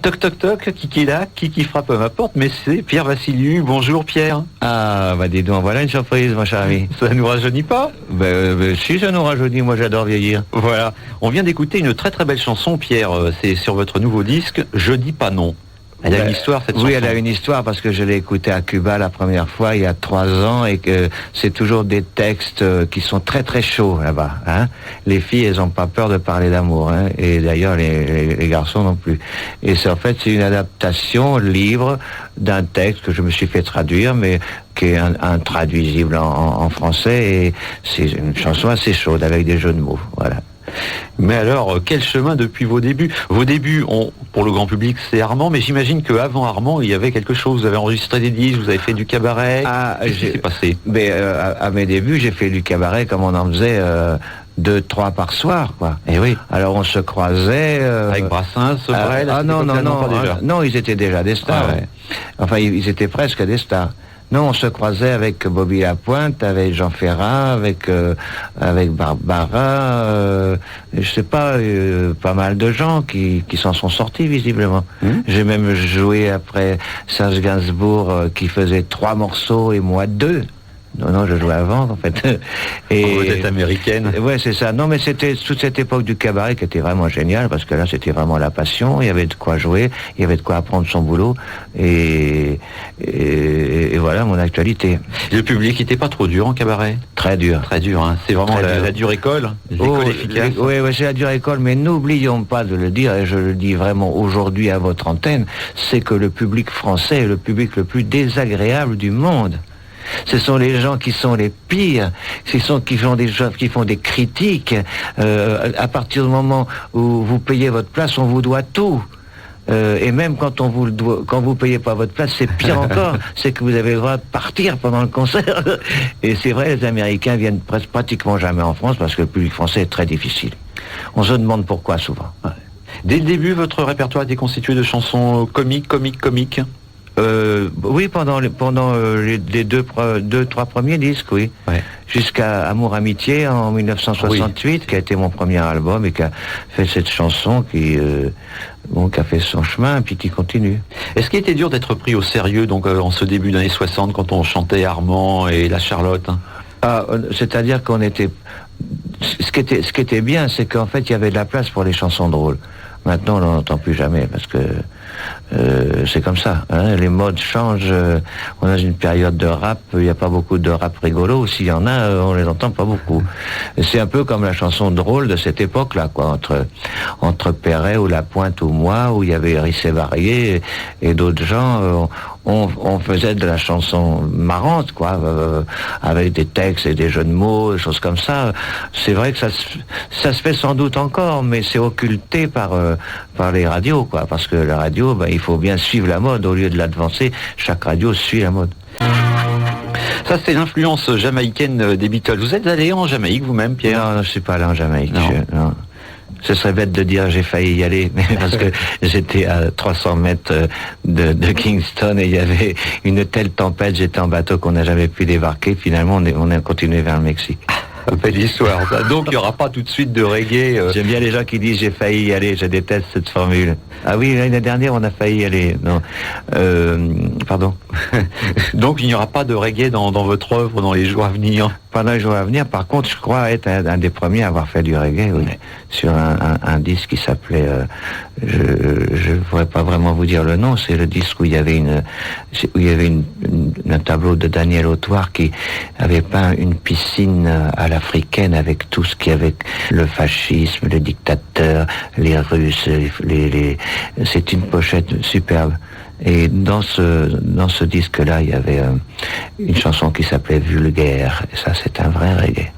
Toc toc toc, qui est là, qui frappe à ma porte, mais c'est Pierre Vassiliou. Bonjour Pierre. Ah, bah dis donc, voilà une surprise, mon cher ami. Ça nous rajeunit pas? Si, ça nous rajeunit, moi j'adore vieillir. Voilà, on vient d'écouter une très très belle chanson, Pierre, c'est sur votre nouveau disque, Je dis pas non. Elle a une histoire, cette chanson. Oui, elle a une histoire parce que je l'ai écoutée à Cuba la première fois il y a 3 ans et que c'est toujours des textes qui sont très très chauds là-bas. Hein. Les filles, elles n'ont pas peur de parler d'amour, hein, et d'ailleurs les garçons non plus. Et c'est une adaptation libre d'un texte que je me suis fait traduire, mais qui est intraduisible en français, et c'est une chanson assez chaude avec des jeux de mots. Voilà. Mais alors, quel chemin depuis vos débuts? Vos débuts, pour le grand public, c'est Armand, mais j'imagine qu'avant Armand, il y avait quelque chose. Vous avez enregistré des disques, vous avez fait du cabaret. Qu'est-ce qui s'est passé? Mais à mes débuts, j'ai fait du cabaret comme on en faisait 2-3 par soir, quoi. Et oui. Alors on se croisait avec Brassens, Brel. Non, ils étaient déjà des stars. Ah ouais. Enfin, ils étaient presque des stars. Non, on se croisait avec Bobby Lapointe, avec Jean Ferrat, avec Barbara, je sais pas, pas mal de gens qui s'en sont sortis visiblement. J'ai même joué après Serge Gainsbourg qui faisait 3 morceaux et moi 2. Non, je jouais avant, en fait. Et vedette américaine. Ouais, c'est ça. Non, mais c'était toute cette époque du cabaret qui était vraiment géniale, parce que là, c'était vraiment la passion. Il y avait de quoi jouer, il y avait de quoi apprendre son boulot. Et voilà mon actualité. Et le public n'était pas trop dur en cabaret? Très dur. Très dur, hein. C'est vraiment la dure école, l'école efficace. Oui, c'est la dure école, mais n'oublions pas de le dire, et je le dis vraiment aujourd'hui à votre antenne, c'est que le public français est le public le plus désagréable du monde. Ce sont les gens qui sont les pires, qui font des critiques. À partir du moment où vous payez votre place, on vous doit tout. Et même quand vous payez pas votre place, c'est pire encore. C'est que vous avez le droit de partir pendant le concert. Et c'est vrai, les Américains viennent pratiquement jamais en France parce que le public français est très difficile. On se demande pourquoi souvent. Ouais. Dès le début, votre répertoire était constitué de chansons comiques. Oui, pendant les 2-3 premiers disques, oui. Ouais. Jusqu'à Amour Amitié en 1968, oui. Qui a été mon premier album et qui a fait cette chanson qui a fait son chemin et puis qui continue. Est-ce qu'il était dur d'être pris au sérieux donc en ce début d'années 60 quand on chantait Armand et la Charlotte? C'est-à-dire qu'on était... Ce qui était bien, c'est qu'en fait, il y avait de la place pour les chansons drôles. Maintenant, on n'en entend plus jamais parce que c'est comme ça. Hein, les modes changent. On a une période de rap. Il n'y a pas beaucoup de rap rigolo. S'il y en a, on les entend pas beaucoup. Et c'est un peu comme la chanson drôle de cette époque-là, quoi. Entre Perret ou Lapointe ou moi, où il y avait Rissé Varié et d'autres gens. On faisait de la chanson marrante, quoi, avec des textes et des jeux de mots, des choses comme ça. C'est vrai que ça se fait sans doute encore, mais c'est occulté par les radios, quoi, parce que la radio, il faut bien suivre la mode au lieu de l'advancer. Chaque radio suit la mode. Ça, c'est l'influence jamaïcaine des Beatles. Vous êtes allé en Jamaïque vous-même, Pierre? Non, je suis pas allé en Jamaïque. Non. Ce serait bête de dire j'ai failli y aller, mais parce que j'étais à 300 mètres de Kingston et il y avait une telle tempête, j'étais en bateau qu'on n'a jamais pu débarquer. Finalement, on a continué vers le Mexique. Belle histoire. Donc, il n'y aura pas tout de suite de reggae. J'aime bien les gens qui disent j'ai failli y aller, je déteste cette formule. Ah oui, l'année dernière, on a failli y aller. Non. Pardon. Donc, il n'y aura pas de reggae dans votre œuvre dans les jours à venir? Pendant les jours à venir, par contre, je crois être un des premiers à avoir fait du reggae, oui, sur un disque qui s'appelait, je ne pourrais pas vraiment vous dire le nom, c'est le disque où il y avait un tableau de Daniel Autoire qui avait peint une piscine à l'africaine avec tout ce qu'il y avait, le fascisme, le dictateur, les Russes, c'est une pochette superbe. Et dans ce disque-là, il y avait une chanson qui s'appelait Vulgaire. Et ça, c'est un vrai reggae.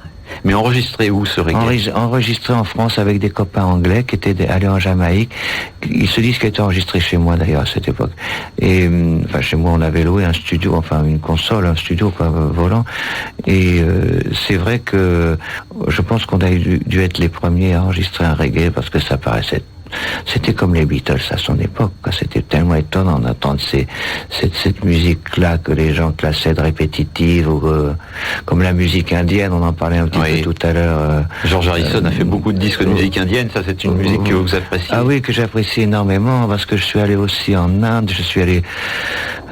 Mais enregistré où, ce reggae? Enregistré en France avec des copains anglais qui étaient allés en Jamaïque. Ce disque était enregistré chez moi, d'ailleurs, à cette époque. Et chez moi, on avait loué un studio, une console, un studio, volant. Et c'est vrai que je pense qu'on a dû être les premiers à enregistrer un reggae parce que ça paraissait C'était comme les Beatles à son époque, quoi. C'était tellement étonnant d'entendre cette musique-là que les gens classaient de répétitive, ou comme la musique indienne, on en parlait un petit peu tout à l'heure. George Harrison a fait beaucoup de disques de musique indienne, ça c'est une musique que vous appréciez? Ah oui, que j'apprécie énormément, parce que je suis allé aussi en Inde, je suis allé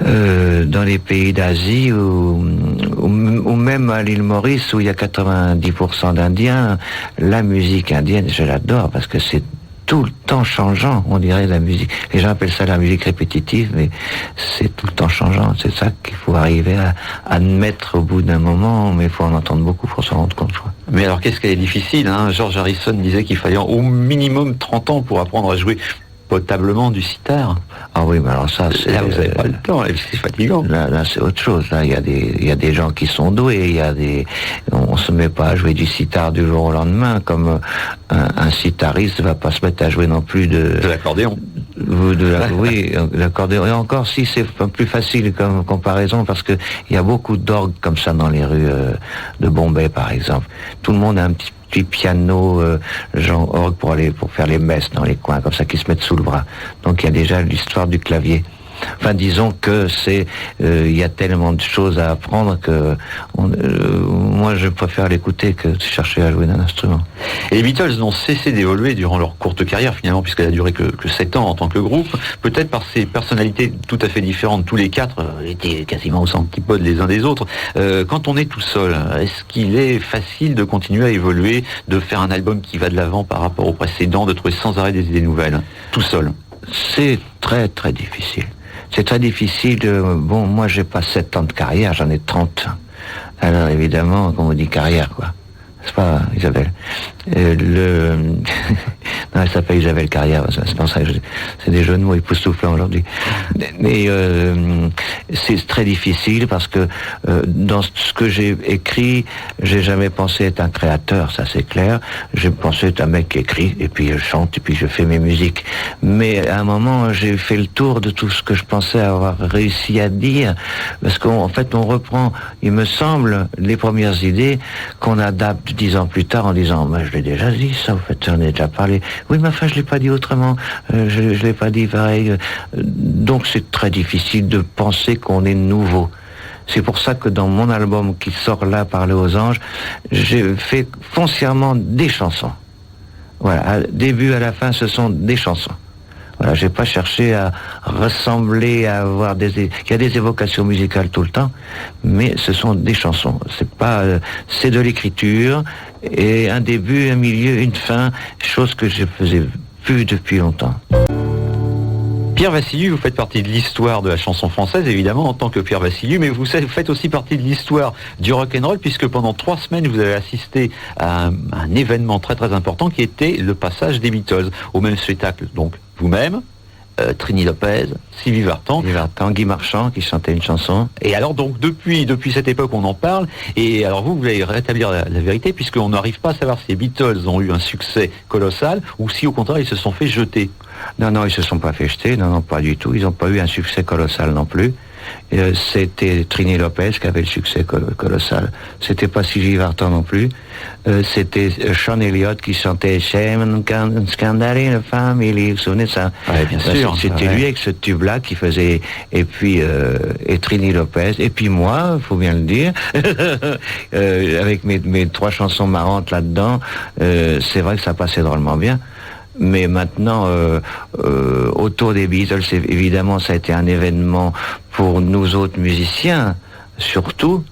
dans les pays d'Asie, ou même à l'île Maurice, où il y a 90% d'Indiens. La musique indienne, je l'adore, parce que c'est tout le temps changeant, on dirait, la musique. Les gens appellent ça la musique répétitive, mais c'est tout le temps changeant. C'est ça qu'il faut arriver à admettre au bout d'un moment, mais il faut en entendre beaucoup pour s'en rendre compte, quoi. Mais alors, qu'est-ce qu'elle est difficile, hein? George Harrison disait qu'il fallait au minimum 30 ans pour apprendre à jouer potablement du sitar. Ah oui, mais alors ça, c'est... Là, vous n'avez pas le temps, c'est fatigant. Là, c'est autre chose. Là, il y a des gens qui sont doués. On se met pas à jouer du sitar du jour au lendemain, comme un sitariste va pas se mettre à jouer non plus de l'accordéon. Oui, l'accordéon. Et encore, si c'est plus facile comme comparaison, parce que il y a beaucoup d'orgues comme ça dans les rues de Bombay, par exemple. Tout le monde a un petit piano, genre orgue pour faire les messes dans les coins, comme ça, qui se mettent sous le bras. Donc il y a déjà l'histoire du clavier. Enfin, disons que il y a tellement de choses à apprendre que moi je préfère l'écouter que de chercher à jouer d'un instrument. Et les Beatles n'ont cessé d'évoluer durant leur courte carrière, finalement, puisqu'elle a duré que 7 ans en tant que groupe, peut-être par ces personnalités tout à fait différentes, tous les quatre étaient quasiment aux antipodes les uns des autres. Quand on est tout seul, est-ce qu'il est facile de continuer à évoluer, de faire un album qui va de l'avant par rapport au précédent, de trouver sans arrêt des idées nouvelles, tout seul? C'est très très difficile. C'est très difficile. Bon, moi, j'ai pas 7 ans de carrière, j'en ai 30. Alors, évidemment, quand on dit carrière, quoi. C'est pas Isabelle. Non, elle s'appelle Isabelle Carrière, c'est pour ça que c'est des jeux de mots époustouflants aujourd'hui. Mais c'est très difficile parce que dans ce que j'ai écrit, j'ai jamais pensé être un créateur, ça c'est clair. J'ai pensé être un mec qui écrit, et puis je chante, et puis je fais mes musiques. Mais à un moment, j'ai fait le tour de tout ce que je pensais avoir réussi à dire, parce qu'en fait, on reprend, il me semble, les premières idées qu'on adapte 10 ans plus tard en disant, je l'ai déjà dit ça, en fait, j'en ai déjà parlé. Oui, mais enfin, je l'ai pas dit autrement, je l'ai pas dit pareil. Donc c'est très difficile de penser qu'on est nouveau. C'est pour ça que dans mon album qui sort là, Parler aux anges, j'ai fait foncièrement des chansons. Voilà, début à la fin, ce sont des chansons. Voilà, j'ai pas cherché à ressembler, à avoir il y a des évocations musicales tout le temps, mais ce sont des chansons. C'est de l'écriture, et un début, un milieu, une fin, chose que je faisais plus depuis longtemps. Pierre Vassiliou, vous faites partie de l'histoire de la chanson française, évidemment, en tant que Pierre Vassiliou, mais vous faites aussi partie de l'histoire du rock'n'roll, puisque pendant 3 semaines, vous avez assisté à un événement très très important qui était le passage des Beatles au même spectacle. Donc, vous-même, Trini Lopez, Sylvie Vartan, Guy Marchand qui chantait une chanson. Et alors donc depuis cette époque on en parle, et alors vous allez rétablir la vérité, puisqu'on n'arrive pas à savoir si les Beatles ont eu un succès colossal ou si au contraire ils se sont fait jeter. Non, ils se sont pas fait jeter, non, pas du tout, ils n'ont pas eu un succès colossal non plus. C'était Trini Lopez qui avait le succès colossal. C'était pas Sylvie Vartan non plus. C'était Sean Elliott qui chantait Shame and Scandal in a Family. Vous vous souvenez de ça? Ouais, bien sûr. C'était lui avec ce tube-là qui faisait. Et puis et Trini Lopez. Et puis moi, faut bien le dire, avec mes 3 chansons marrantes là-dedans. C'est vrai que ça passait drôlement bien. Mais maintenant, autour des Beatles, évidemment, ça a été un événement pour nous autres musiciens, surtout,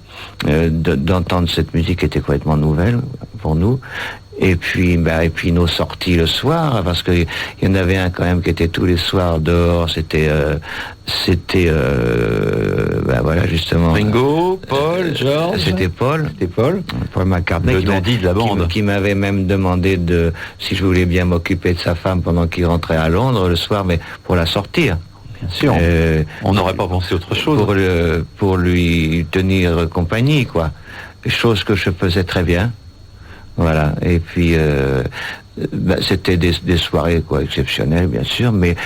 d'entendre cette musique qui était complètement nouvelle pour nous. Et puis nos sorties le soir, parce qu'il y en avait un quand même qui était tous les soirs dehors. C'était voilà, justement. Ringo, Paul, George. C'était Paul McCartney, le dandy de la bande, qui m'avait même demandé si je voulais bien m'occuper de sa femme pendant qu'il rentrait à Londres le soir, mais pour la sortir. Bien sûr. On n'aurait pas pensé autre chose. Pour lui tenir compagnie, quoi. Chose que je faisais très bien. Voilà. Et puis c'était des soirées exceptionnelles, bien sûr, mais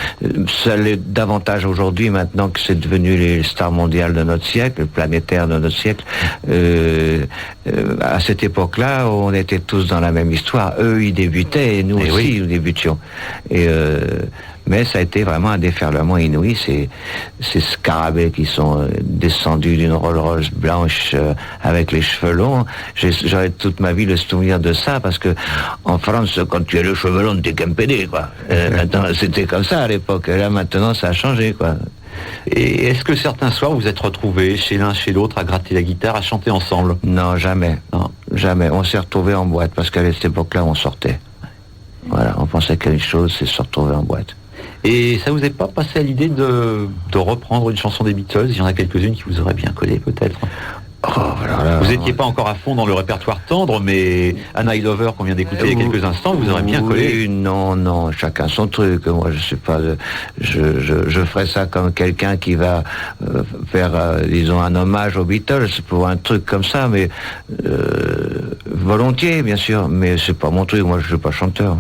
ça l'est davantage aujourd'hui, maintenant que c'est devenu les stars mondiales de notre siècle, planétaires de notre siècle. À cette époque-là, on était tous dans la même histoire. Eux, ils débutaient, et nous aussi, nous débutions. Mais ça a été vraiment un déferlement inouï. Ces scarabées qui sont descendus d'une Rolls-Royce blanche avec les cheveux longs. J'aurais toute ma vie le souvenir de ça, parce que en France, quand tu as le cheveu long, t'es qu'un pédé, quoi. Maintenant, c'était comme ça à l'époque. Et là, maintenant, ça a changé, quoi. Et est-ce que certains soirs vous êtes retrouvés chez l'un, chez l'autre, à gratter la guitare, à chanter ensemble? Non, jamais. Non, jamais. On s'est retrouvés en boîte, parce qu'à cette époque-là, on sortait. Voilà, on pensait qu'à une chose, c'est se retrouver en boîte. Et ça vous est pas passé à l'idée de reprendre une chanson des Beatles? Il y en a quelques-unes qui vous auraient bien collé, peut-être. Vous n'étiez pas encore à fond dans le répertoire tendre, mais Anna I Love Her qu'on vient d'écouter il y a quelques instants, vous aurez bien collé. Non, chacun son truc. Moi, je sais pas, je ferais ça comme quelqu'un qui va faire, disons, un hommage aux Beatles pour un truc comme ça, mais volontiers, bien sûr, mais c'est pas mon truc. Moi, je suis pas chanteur.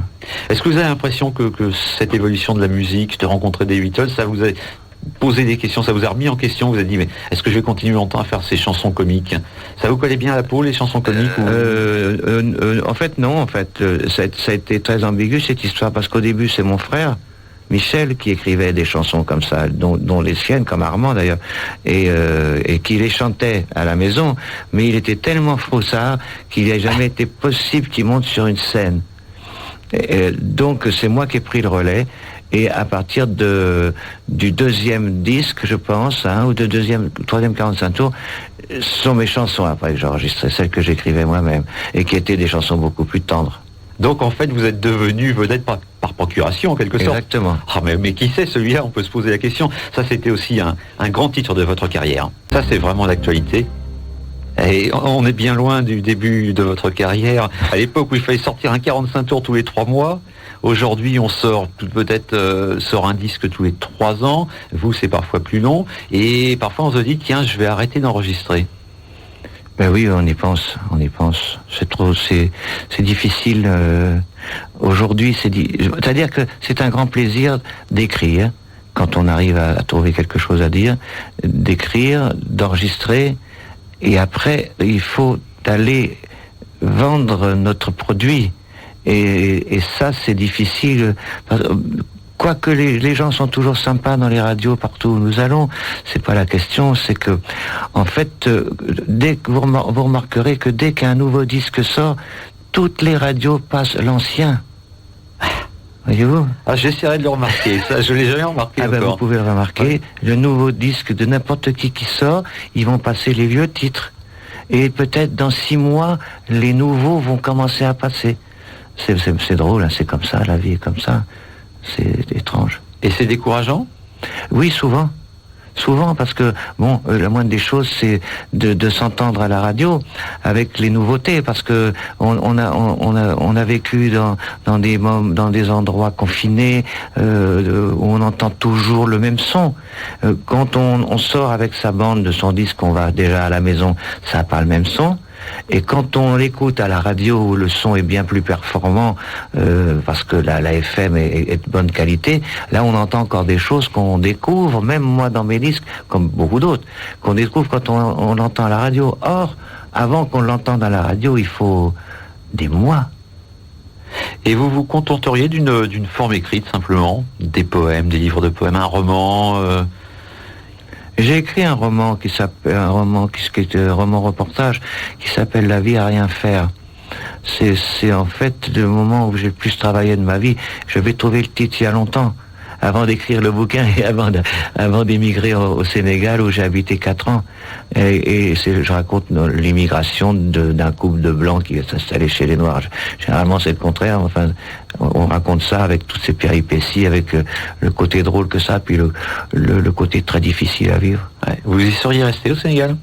Est-ce que vous avez l'impression que cette évolution de la musique, de rencontrer des Beatles, ça vous a posé des questions, ça vous a remis en question? Vous avez dit, mais est-ce que je vais continuer longtemps à faire ces chansons comiques? Ça vous collait bien à la peau, les chansons comiques En fait, non. En fait, ça a été très ambigu, cette histoire, parce qu'au début, c'est mon frère Michel qui écrivait des chansons comme ça, dont les siennes, comme Armand d'ailleurs, et qui les chantait à la maison, mais il était tellement froussard qu'il n'a jamais été possible qu'il monte sur une scène. Donc c'est moi qui ai pris le relais, et à partir du deuxième disque, je pense, ou de troisième 45 tours, ce sont mes chansons après que j'enregistrais, celles que j'écrivais moi-même, et qui étaient des chansons beaucoup plus tendres. Donc en fait vous êtes devenu vedette par procuration en quelque sorte. Exactement. Mais qui sait, celui-là, on peut se poser la question. Ça, c'était aussi un grand titre de votre carrière. Ça, c'est vraiment l'actualité. Et on est bien loin du début de votre carrière. À l'époque où il fallait sortir un 45 tours tous les 3 mois, aujourd'hui on sort sort un disque tous les 3 ans. Vous, c'est parfois plus long. Et parfois on se dit, tiens, je vais arrêter d'enregistrer. Ben oui, on y pense. C'est difficile. Aujourd'hui, c'est-à-dire que c'est un grand plaisir d'écrire, quand on arrive à trouver quelque chose à dire, d'écrire, d'enregistrer. Et après, il faut aller vendre notre produit. Et ça, c'est difficile. Quoique les gens sont toujours sympas dans les radios partout où nous allons, c'est pas la question. C'est que, en fait, dès que vous remarquerez que dès qu'un nouveau disque sort, toutes les radios passent l'ancien. Voyez-vous? J'essaierai de le remarquer. Ça, je l'ai jamais remarqué encore. Vous pouvez le remarquer. Ouais. Le nouveau disque de n'importe qui sort, ils vont passer les vieux titres. Et peut-être dans 6 mois, les nouveaux vont commencer à passer. C'est drôle, hein, c'est comme ça, la vie est comme ça. C'est étrange. Et c'est décourageant? Oui, souvent. Souvent, parce que, la moindre des choses, c'est de s'entendre à la radio avec les nouveautés, parce que on a vécu dans des endroits confinés, où on entend toujours le même son. Quand on sort avec sa bande de son disque, on va déjà à la maison, ça n'a pas le même son. Et quand on l'écoute à la radio où le son est bien plus performant, parce que la FM est de bonne qualité, là on entend encore des choses qu'on découvre, même moi dans mes disques, comme beaucoup d'autres, qu'on découvre quand on l'entend à la radio. Or, avant qu'on l'entende à la radio, il faut des mois. Et vous vous contenteriez d'une forme écrite simplement? Des poèmes, des livres de poèmes, un roman J'ai écrit un roman qui est un roman reportage qui s'appelle La vie à rien faire. C'est en fait le moment où j'ai le plus travaillé de ma vie. Je vais trouver le titre il y a longtemps, avant d'écrire le bouquin et avant d'émigrer au Sénégal où j'ai habité 4 ans. Et je raconte l'immigration d'un couple de blancs qui est installé chez les Noirs. Généralement c'est le contraire. Enfin, on raconte ça avec toutes ces péripéties, avec le côté drôle que ça, puis le côté très difficile à vivre. Ouais. Vous y seriez resté au Sénégal?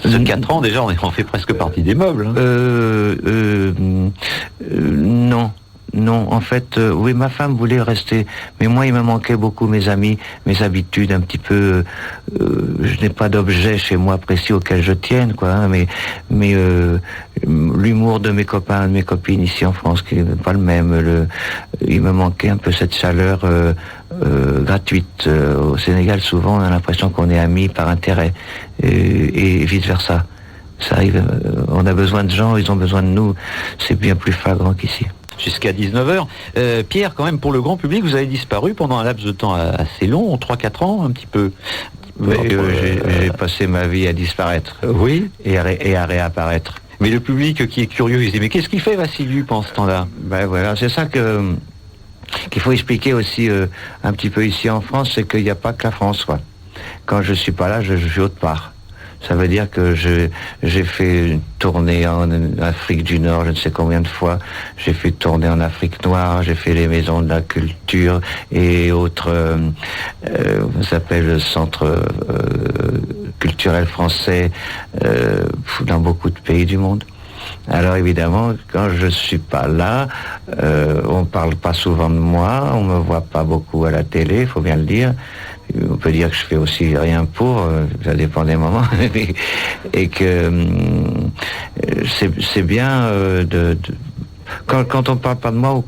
Ça fait 4 ans déjà, on fait presque partie des meubles. Non. non. En fait, oui, ma femme voulait rester, mais moi, il me manquait beaucoup mes amis, mes habitudes, un petit peu. Je n'ai pas d'objet chez moi précis auquel je tienne, quoi. Hein, mais l'humour de mes copains, de mes copines ici en France, qui n'est pas le même. Il me manquait un peu cette chaleur gratuite. Au Sénégal, souvent, on a l'impression qu'on est amis par intérêt, et vice versa. Ça arrive, on a besoin de gens, ils ont besoin de nous. C'est bien plus flagrant qu'ici. Jusqu'à 19h. Pierre, quand même, pour le grand public, vous avez disparu pendant un laps de temps assez long, 3-4 ans, un petit peu. Oui, j'ai passé ma vie à disparaître. Oui. Et à réapparaître. Mais le public qui est curieux, il se dit, mais qu'est-ce qu'il fait Vassiliou pendant ce temps-là? Ben voilà, c'est ça qu'il faut expliquer aussi un petit peu ici en France, c'est qu'il n'y a pas que la France, quoi. Quand je suis pas là, je suis autre part. Ça veut dire que j'ai fait une tournée en Afrique du Nord, je ne sais combien de fois. J'ai fait tourner en Afrique noire, j'ai fait les maisons de la culture et autres, ça s'appelle le centre culturel français dans beaucoup de pays du monde. Alors évidemment, quand je suis pas là, on parle pas souvent de moi, on me voit pas beaucoup à la télé, il faut bien le dire. On peut dire que je fais aussi rien pour, ça dépend des moments, et que c'est bien quand on parle pas de moi, ou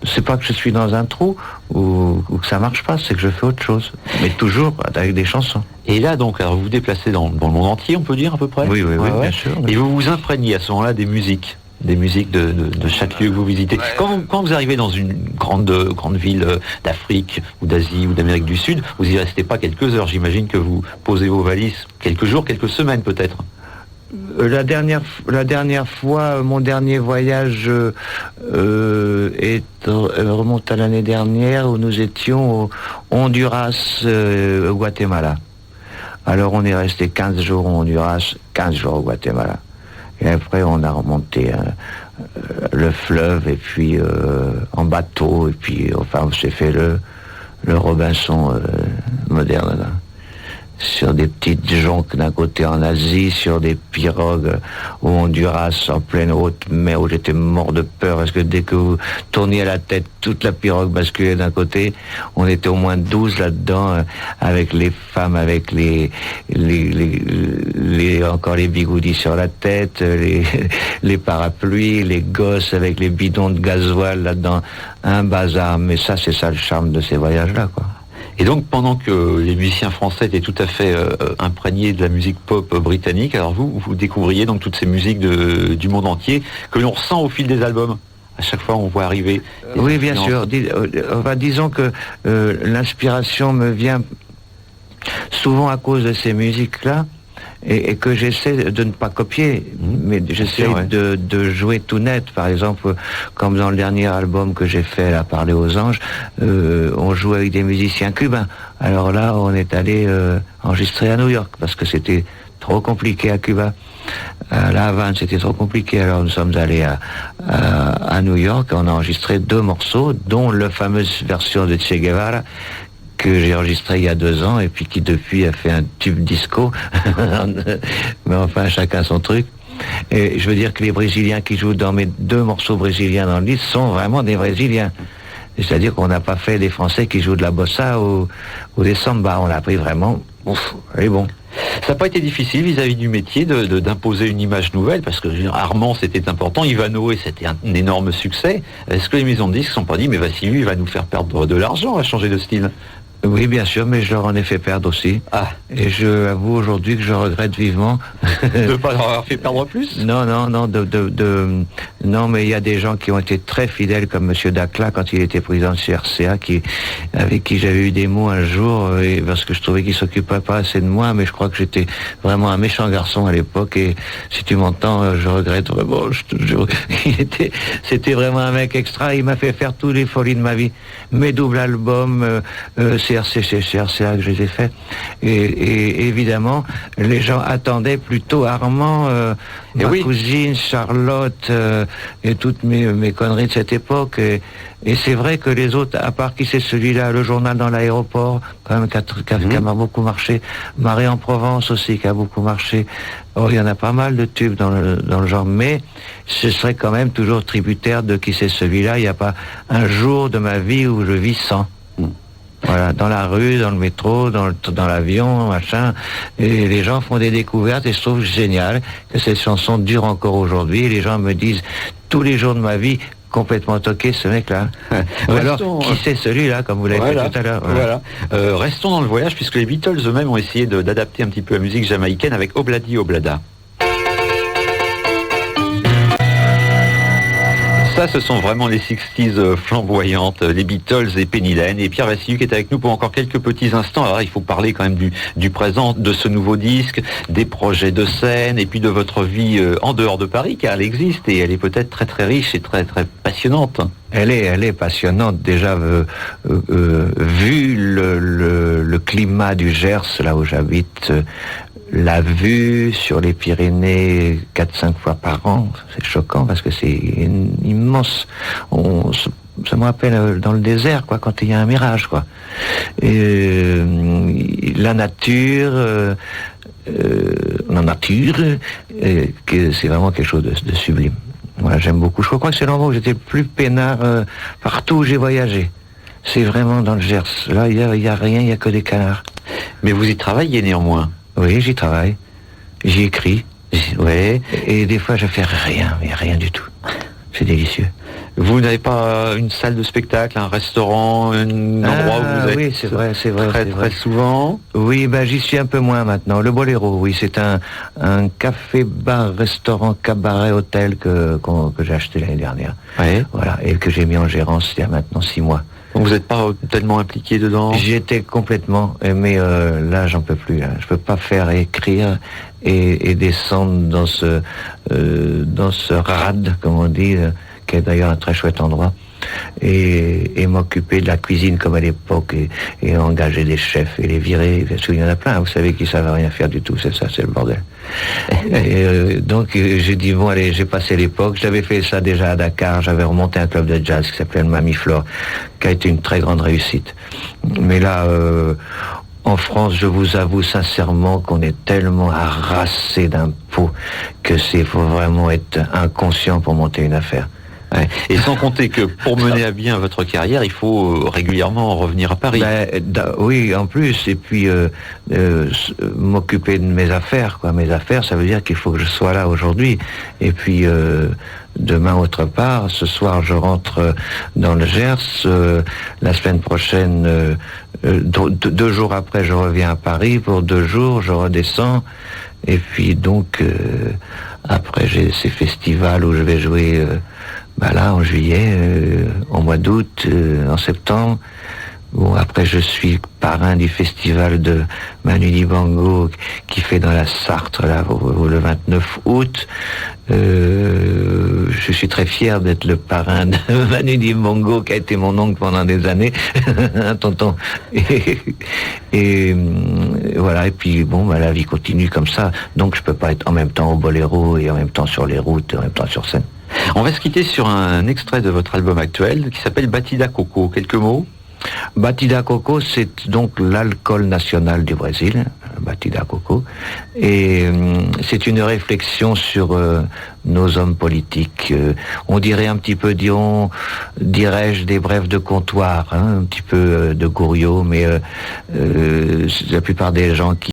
c'est pas que je suis dans un trou ou que ça marche pas, c'est que je fais autre chose, mais toujours avec des chansons. Et là donc, alors vous vous déplacez dans le monde entier, on peut dire à peu près. Oui, bien sûr. Et vous vous imprégnez à ce moment-là des musiques de chaque lieu que vous visitez. Quand vous arrivez dans une grande ville d'Afrique ou d'Asie ou d'Amérique du Sud, vous y restez pas quelques heures. J'imagine que vous posez vos valises quelques jours, quelques semaines peut-être. La dernière fois, mon dernier voyage remonte à l'année dernière où nous étions au Honduras, au Guatemala. Alors on est resté 15 jours au Honduras, 15 jours au Guatemala. Et après, on a remonté le fleuve, et puis en bateau, et puis enfin, on s'est fait le Robinson moderne, là. Sur des petites jonques d'un côté en Asie, sur des pirogues au Honduras, en pleine haute mer, où j'étais mort de peur, parce que dès que vous tourniez la tête, toute la pirogue basculait d'un côté. On était au moins 12 là-dedans, avec les femmes, avec encore les bigoudis sur la tête, les parapluies, les gosses avec les bidons de gasoil là-dedans, un bazar. Mais ça, c'est ça le charme de ces voyages-là, quoi. Et donc, pendant que les musiciens français étaient tout à fait imprégnés de la musique pop britannique, alors vous découvriez donc toutes ces musiques du monde entier que l'on ressent au fil des albums. À chaque fois, on voit arriver. Oui, bien sûr. Disons que l'inspiration me vient souvent à cause de ces musiques-là, et que j'essaie de ne pas copier, mais j'essaie de jouer tout net. Par exemple, comme dans le dernier album que j'ai fait, là, Parler aux anges, on joue avec des musiciens cubains. Alors là, on est allé enregistrer à New York, parce que c'était trop compliqué à Cuba. À La Havane, c'était trop compliqué. Alors nous sommes allés à New York, on a enregistré 2 morceaux, dont la fameuse version de Che Guevara, que j'ai enregistré il y a 2 ans, et puis qui depuis a fait un tube disco. Mais enfin, chacun son truc. Et je veux dire que les Brésiliens qui jouent dans mes 2 morceaux brésiliens dans le disque sont vraiment des Brésiliens. C'est-à-dire qu'on n'a pas fait des Français qui jouent de la bossa ou des samba. On l'a pris vraiment, et bon. Ça n'a pas été difficile vis-à-vis du métier d'imposer une image nouvelle, parce que Armand c'était important, Ivanoé c'était un énorme succès. Est-ce que les maisons de disques ne sont pas dit, mais Vassiliou il va nous faire perdre de l'argent à changer de style? Oui, bien sûr, mais je leur en ai fait perdre aussi. Ah. Et je avoue aujourd'hui que je regrette vivement de ne pas leur avoir fait perdre plus. Non, mais il y a des gens qui ont été très fidèles, comme Monsieur Dacla quand il était président de CRCA, avec qui j'avais eu des mots un jour, et parce que je trouvais qu'il s'occupait pas assez de moi, mais je crois que j'étais vraiment un méchant garçon à l'époque, et si tu m'entends, je regrette vraiment, je te jure. C'était vraiment un mec extra, il m'a fait faire tous les folies de ma vie. Mes doubles albums, CRC, chez RCA que je les ai faits. Et évidemment, les gens attendaient plutôt Armand, ma cousine, Charlotte, et toutes mes conneries de cette époque. Et c'est vrai que les autres, à part qui c'est celui-là, le journal dans l'aéroport, quand même, qui a beaucoup marché, Marée en Provence aussi, qui a beaucoup marché. Oh, il y en a pas mal de tubes dans le genre, mais ce serait quand même toujours tributaire de qui c'est celui-là. Il n'y a pas un jour de ma vie où je vis sans. Voilà, dans la rue, dans le métro, dans l'avion, machin, et les gens font des découvertes et je trouve génial que cette chanson dure encore aujourd'hui. Et les gens me disent tous les jours de ma vie, complètement toqué ce mec-là. Alors, qui c'est celui-là, comme vous l'avez fait tout à l'heure. Voilà. Restons dans le voyage, puisque les Beatles eux-mêmes ont essayé d'adapter un petit peu la musique jamaïcaine avec Obladi Oblada. Ça, ce sont vraiment les 60s flamboyantes, les Beatles et Penny Lane. Et Pierre Vassiliou qui est avec nous pour encore quelques petits instants. Alors, il faut parler quand même du présent, de ce nouveau disque, des projets de scène, et puis de votre vie en dehors de Paris, car elle existe et elle est peut-être très très riche et très très passionnante. Elle est passionnante, déjà, vu le climat du Gers, là où j'habite, la vue sur les Pyrénées 4-5 fois par an, c'est choquant parce que c'est immense. Ça me rappelle dans le désert, quoi, quand il y a un mirage, quoi. Et la nature, c'est vraiment quelque chose de sublime. Voilà, j'aime beaucoup. Je crois que c'est l'endroit où j'étais le plus peinard partout où j'ai voyagé. C'est vraiment dans le Gers. Là, il y a rien, il y a que des canards. Mais vous y travaillez néanmoins. Oui, j'y travaille. J'y écris. Ouais. Et des fois, je fais rien, mais rien du tout. C'est délicieux. Vous n'avez pas une salle de spectacle, un restaurant, un endroit où vous êtes oui, c'est vrai, très souvent? Oui, j'y suis un peu moins maintenant. Le Boléro, oui, c'est un café, bar, restaurant, cabaret, hôtel que j'ai acheté l'année dernière. Ouais. Voilà, et que j'ai mis en gérance il y a maintenant 6 mois. Donc vous n'êtes pas tellement impliqué dedans? J'y étais complètement, mais là, j'en peux plus. Là. Je peux pas faire écrire et descendre dans ce rad, comme on dit, qui est d'ailleurs un très chouette endroit, et m'occuper de la cuisine comme à l'époque, et engager des chefs et les virer, parce qu'il y en a plein, vous savez, qui savent rien faire du tout, c'est ça, c'est le bordel. Donc j'ai dit, bon allez, j'ai passé l'époque, j'avais fait ça déjà à Dakar, j'avais remonté un club de jazz qui s'appelait le Mamie Flore, qui a été une très grande réussite. Mais là, en France, je vous avoue sincèrement qu'on est tellement harassé d'impôts que faut vraiment être inconscient pour monter une affaire. Ouais. Et sans compter que pour mener à bien votre carrière, il faut régulièrement revenir à Paris. Oui, en plus, et puis m'occuper de mes affaires, quoi. Mes affaires, ça veut dire qu'il faut que je sois là aujourd'hui. Et puis demain, autre part, ce soir, je rentre dans le Gers. La semaine prochaine, 2 jours après, je reviens à Paris. Pour 2 jours, je redescends. Et puis donc, après, j'ai ces festivals où je vais jouer... là, en juillet, en mois d'août, en septembre. Bon, après, je suis parrain du festival de Manu Dibango qui fait dans la Sarthe, là, le 29 août. Je suis très fier d'être le parrain de Manu Dibango, qui a été mon oncle pendant des années, un tonton. Et voilà, et puis bon, la vie continue comme ça. Donc, je peux pas être en même temps au Boléro et en même temps sur les routes, et en même temps sur scène. On va se quitter sur un extrait de votre album actuel qui s'appelle Batida Coco. Quelques mots? Batida Coco, c'est donc l'alcool national du Brésil, Batida Coco, et c'est une réflexion sur nos hommes politiques. On dirait un petit peu, dirais-je, des brèves de comptoir, un petit peu de Goriot, mais la plupart des gens qui